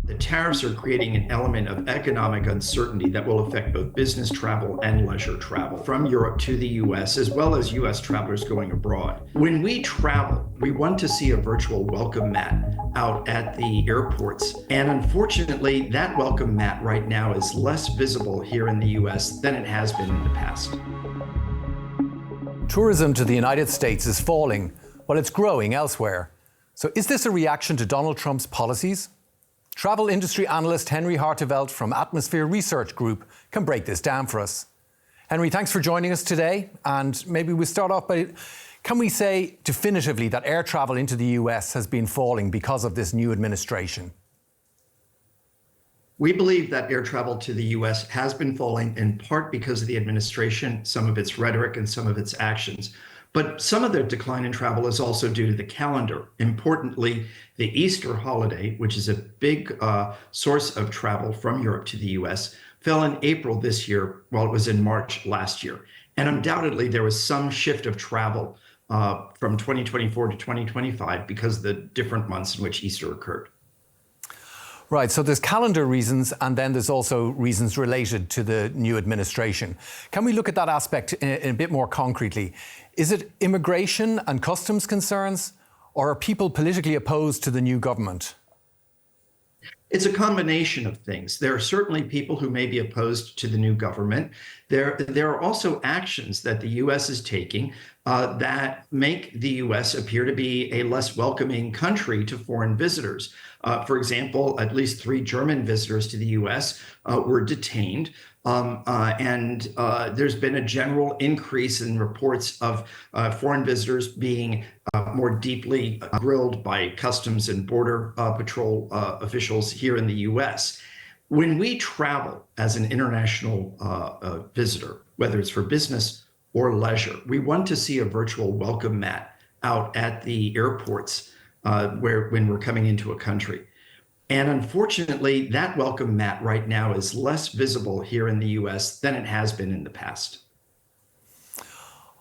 The tariffs are creating an element of economic uncertainty that will affect both business travel and leisure travel from Europe to the US, as well as US travelers going abroad. When we travel, we want to see a virtual welcome mat out at the airports. And unfortunately, that welcome mat right now is less visible here in the US than it has been in the past. Tourism to the United States is falling while it's growing elsewhere. So is this a reaction to Donald Trump's policies? Travel industry analyst Henry Harteveldt from Atmosphere Research Group can break this down for us. Henry, thanks for joining us today. And maybe we start off by, can we say definitively that air travel into the US has been falling because of this new administration? We believe that air travel to the US has been falling in part because of the administration, some of its rhetoric and some of its actions. But some of the decline in travel is also due to the calendar. Importantly, the Easter holiday, which is a big source of travel from Europe to the US, fell in April this year while it was in March last year. And undoubtedly, there was some shift of travel from 2024 to 2025 because of the different months in which Easter occurred. Right, so there's calendar reasons and then there's also reasons related to the new administration. Can we look at that aspect in a bit more concretely? Is it immigration and customs concerns, or are people politically opposed to the new government? It's a combination of things. There are certainly people who may be opposed to the new government. There are also actions that the U.S. is taking that make the U.S. appear to be a less welcoming country to foreign visitors. For example, at least 3 German visitors to the U.S. Were detained. And there's been a general increase in reports of foreign visitors being more deeply grilled by Customs and Border Patrol officials here in the U.S. When we travel as an international visitor, whether it's for business or leisure, we want to see a virtual welcome mat out at the airports when we're coming into a country. And unfortunately, that welcome mat right now is less visible here in the US than it has been in the past.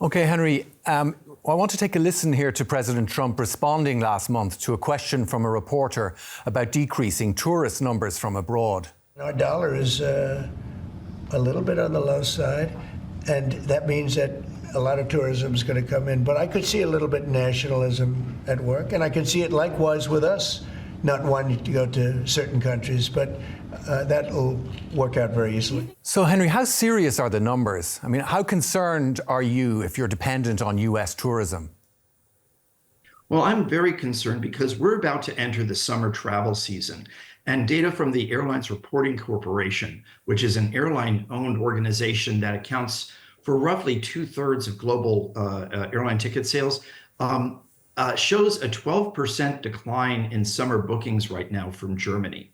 Okay, Henry, I want to take a listen here to President Trump responding last month to a question from a reporter about decreasing tourist numbers from abroad. Our dollar is a little bit on the low side, and that means that a lot of tourism is going to come in. But I could see a little bit nationalism at work, and I can see it likewise with us not wanting to go to certain countries, but that'll work out very easily. So, Henry, how serious are the numbers? I mean, how concerned are you if you're dependent on US tourism? Well, I'm very concerned because we're about to enter the summer travel season. And data from the Airlines Reporting Corporation, which is an airline-owned organization that accounts for roughly 2/3 of global airline ticket sales, shows a 12% decline in summer bookings right now from Germany.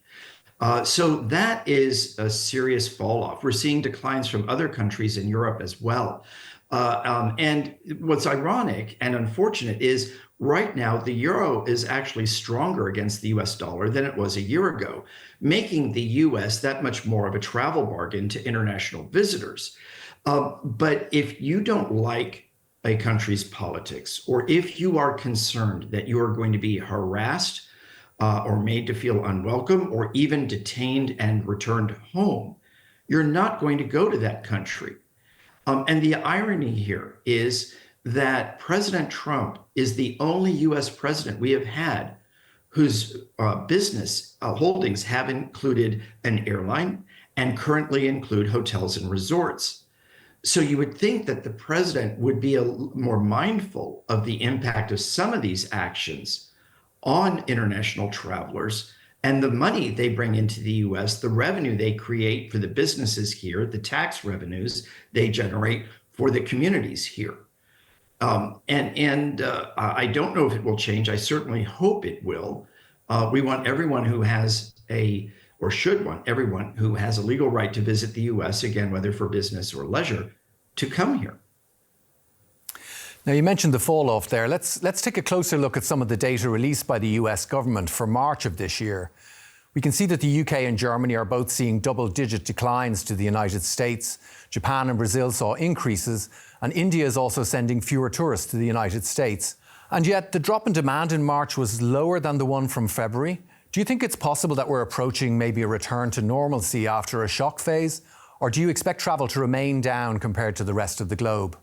So that is a serious fall off. We're seeing declines from other countries in Europe as well. And what's ironic and unfortunate is right now the euro is actually stronger against the US dollar than it was a year ago, making the US that much more of a travel bargain to international visitors. But if you don't like a country's politics, or if you are concerned that you are going to be harassed or made to feel unwelcome or even detained and returned home, you're not going to go to that country. And the irony here is that President Trump is the only US president we have had whose business holdings have included an airline and currently include hotels and resorts. So you would think that the president would be more mindful of the impact of some of these actions on international travelers and the money they bring into the US, the revenue they create for the businesses here, the tax revenues they generate for the communities here. I don't know if it will change. I certainly hope it will. We want everyone who has should want everyone who has a legal right to visit the US, again, whether for business or leisure, to come here. Now, you mentioned the fall off there. Let's take a closer look at some of the data released by the US government for March of this year. We can see that the UK and Germany are both seeing double-digit declines to the United States. Japan and Brazil saw increases, and India is also sending fewer tourists to the United States. And yet, the drop in demand in March was lower than the one from February. Do you think it's possible that we're approaching maybe a return to normalcy after a shock phase? Or do you expect travel to remain down compared to the rest of the globe?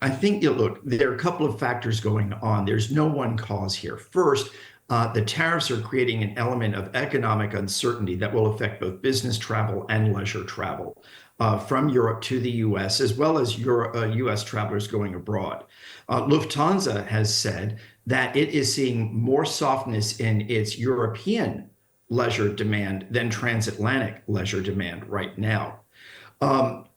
I think, look, there are a couple of factors going on. There's no one cause here. First, the tariffs are creating an element of economic uncertainty that will affect both business travel and leisure travel from Europe to the US, as well as US travelers going abroad. Lufthansa has said that it is seeing more softness in its European leisure demand than transatlantic leisure demand right now.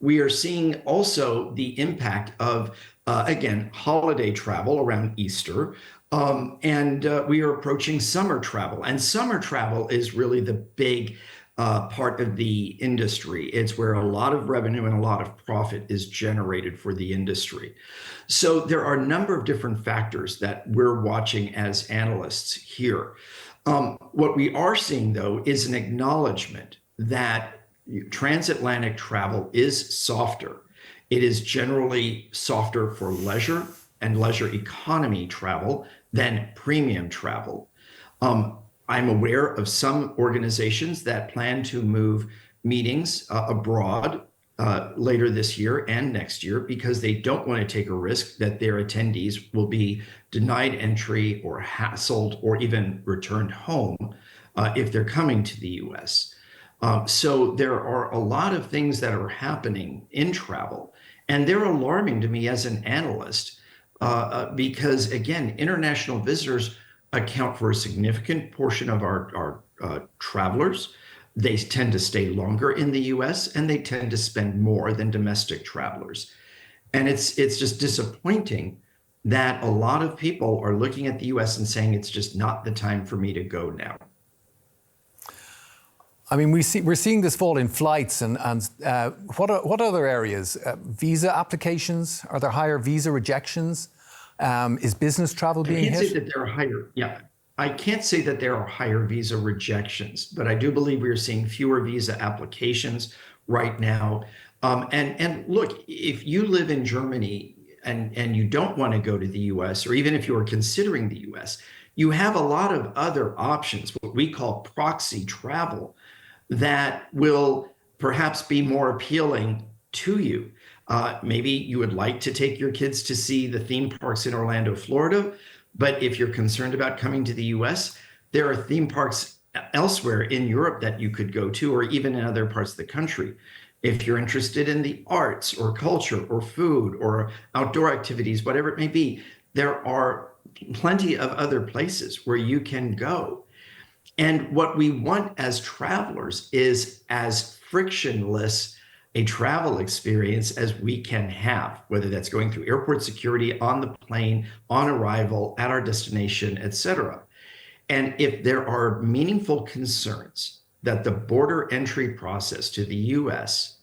We are seeing also the impact of, again, holiday travel around Easter. And we are approaching summer travel. And summer travel is really the big part of the industry. It's where a lot of revenue and a lot of profit is generated for the industry. So there are a number of different factors that we're watching as analysts here. What we are seeing, though, is an acknowledgement that transatlantic travel is softer. It is generally softer for leisure and leisure economy travel than premium travel. I'm aware of some organizations that plan to move meetings abroad later this year and next year because they don't want to take a risk that their attendees will be denied entry or hassled or even returned home if they're coming to the US. So there are a lot of things that are happening in travel, and they're alarming to me as an analyst because, again, international visitors account for a significant portion of our travelers. They tend to stay longer in the US, and they tend to spend more than domestic travelers. And it's just disappointing that a lot of people are looking at the US and saying it's just not the time for me to go now. I mean, we're seeing this fall in flights, and what other areas? Visa applications? Are there higher visa rejections? Is business travel being hit? I can't say that there are higher. Yeah, I can't say that there are higher visa rejections, but I do believe we are seeing fewer visa applications right now. And look, if you live in Germany and you don't want to go to the US, or even if you are considering the US, you have a lot of other options, what we call proxy travel, that will perhaps be more appealing to you. Maybe you would like to take your kids to see the theme parks in Orlando, Florida, but if you're concerned about coming to the US, there are theme parks elsewhere in Europe that you could go to, or even in other parts of the country. If you're interested in the arts or culture or food or outdoor activities, whatever it may be, there are plenty of other places where you can go. And what we want as travelers is as frictionless a travel experience as we can have, whether that's going through airport security, on the plane, on arrival, at our destination, et cetera. And if there are meaningful concerns that the border entry process to the US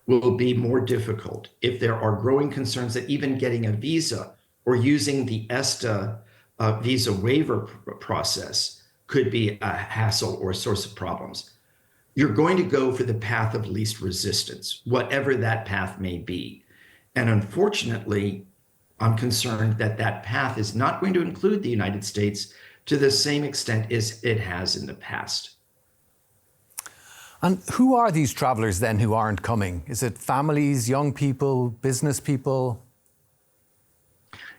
will be more difficult, if there are growing concerns that even getting a visa or using the ESTA visa waiver process could be a hassle or a source of problems, you're going to go for the path of least resistance, whatever that path may be. And unfortunately, I'm concerned that that path is not going to include the United States to the same extent as it has in the past. And who are these travelers then who aren't coming? Is it families, young people, business people?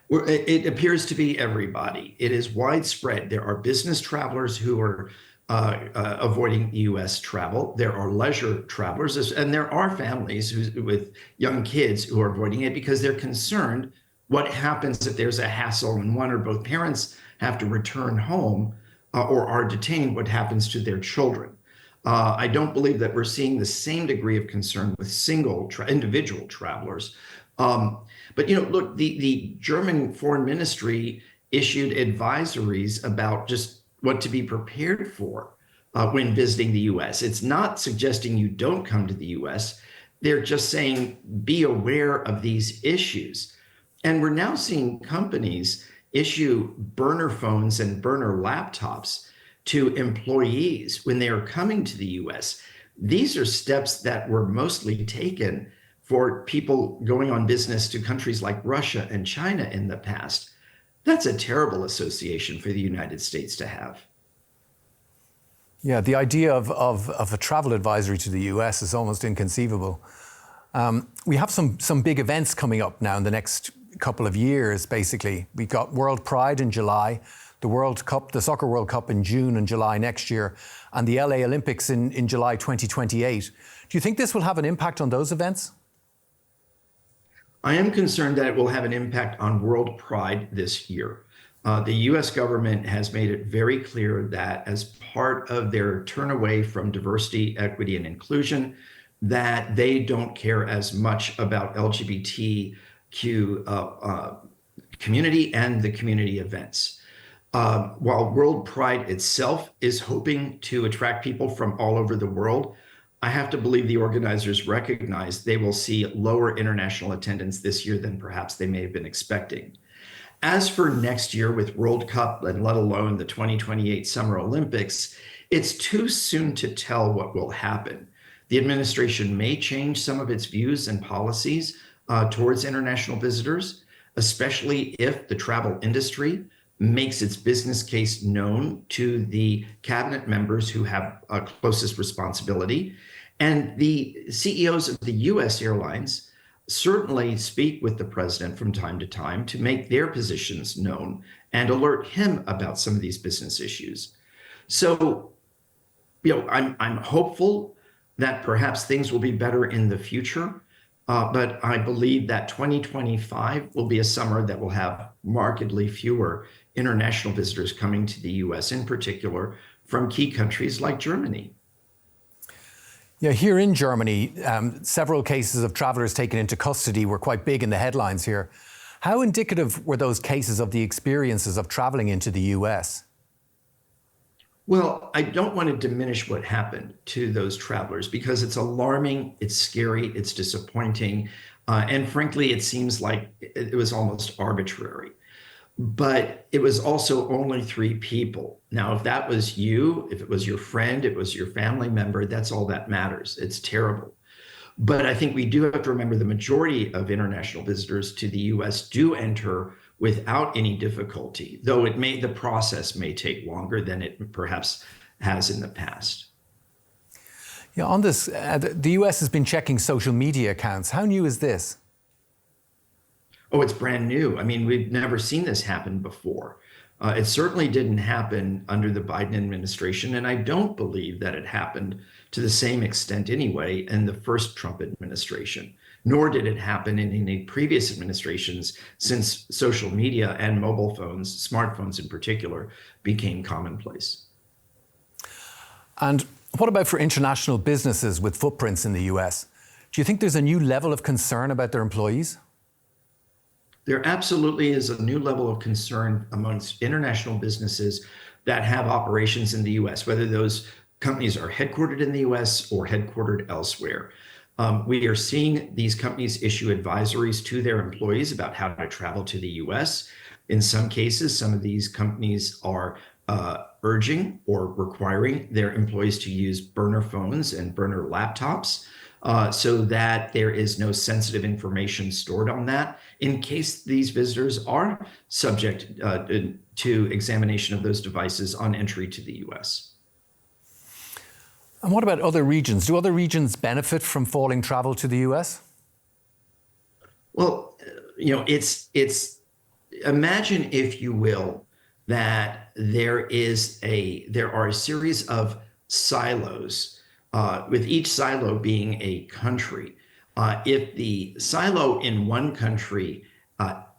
It appears to be everybody. It is widespread. There are business travelers who are avoiding US travel. There are leisure travelers, and there are families with young kids who are avoiding it because they're concerned what happens if there's a hassle and one or both parents have to return home or are detained, what happens to their children. I don't believe that we're seeing the same degree of concern with individual travelers. But look, the German Foreign Ministry issued advisories about just what to be prepared for when visiting the US. It's not suggesting you don't come to the US. They're just saying, be aware of these issues. And we're now seeing companies issue burner phones and burner laptops to employees when they are coming to the US. These are steps that were mostly taken for people going on business to countries like Russia and China in the past. That's a terrible association for the United States to have. Yeah, the idea of a travel advisory to the US is almost inconceivable. We have some big events coming up now in the next couple of years, basically. We've got World Pride in July, the World Cup, the Soccer World Cup in June and July next year, and the LA Olympics in July 2028. Do you think this will have an impact on those events? I am concerned that it will have an impact on World Pride this year. The US government has made it very clear that as part of their turn away from diversity, equity, and inclusion, that they don't care as much about LGBTQ community and the community events. While World Pride itself is hoping to attract people from all over the world, I have to believe the organizers recognize they will see lower international attendance this year than perhaps they may have been expecting. As for next year with World Cup and let alone the 2028 Summer Olympics, it's too soon to tell what will happen. The administration may change some of its views and policies towards international visitors, especially if the travel industry makes its business case known to the cabinet members who have closest responsibility. And the CEOs of the US airlines certainly speak with the president from time to time to make their positions known and alert him about some of these business issues. So, I'm hopeful that perhaps things will be better in the future, but I believe that 2025 will be a summer that will have markedly fewer international visitors coming to the US, in particular from key countries like Germany. Yeah, here in Germany, several cases of travellers taken into custody were quite big in the headlines here. How indicative were those cases of the experiences of travelling into the US? Well, I don't want to diminish what happened to those travelers because it's alarming, it's scary, it's disappointing, and frankly, it seems like it was almost arbitrary. But it was also only 3 people. Now, if that was you, if it was your friend, it was your family member, that's all that matters. It's terrible. But I think we do have to remember the majority of international visitors to the US do enter without any difficulty, though the process may take longer than it perhaps has in the past. Yeah, on this, the US has been checking social media accounts. How new is this? Oh, it's brand new. I mean, we've never seen this happen before. It certainly didn't happen under the Biden administration, and I don't believe that it happened to the same extent anyway in the first Trump administration, nor did it happen in any previous administrations since social media and mobile phones, smartphones in particular, became commonplace. And what about for international businesses with footprints in the US? Do you think there's a new level of concern about their employees? There absolutely is a new level of concern amongst international businesses that have operations in the US, whether those companies are headquartered in the US or headquartered elsewhere. We are seeing these companies issue advisories to their employees about how to travel to the US. In some cases, some of these companies are urging or requiring their employees to use burner phones and burner laptops so that there is no sensitive information stored on that in case these visitors are subject to examination of those devices on entry to the US. And what about other regions? Do other regions benefit from falling travel to the US? Well, it's imagine, if you will, that there are a series of silos, with each silo being a country. If the silo in one country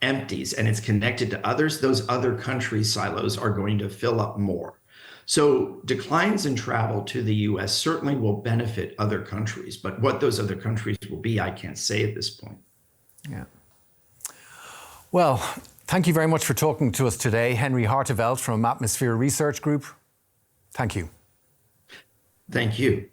empties and it's connected to others, those other country silos are going to fill up more. So declines in travel to the US certainly will benefit other countries, but what those other countries will be, I can't say at this point. Yeah. Well, thank you very much for talking to us today. Henry Harteveldt from Atmosphere Research Group. Thank you. Thank you.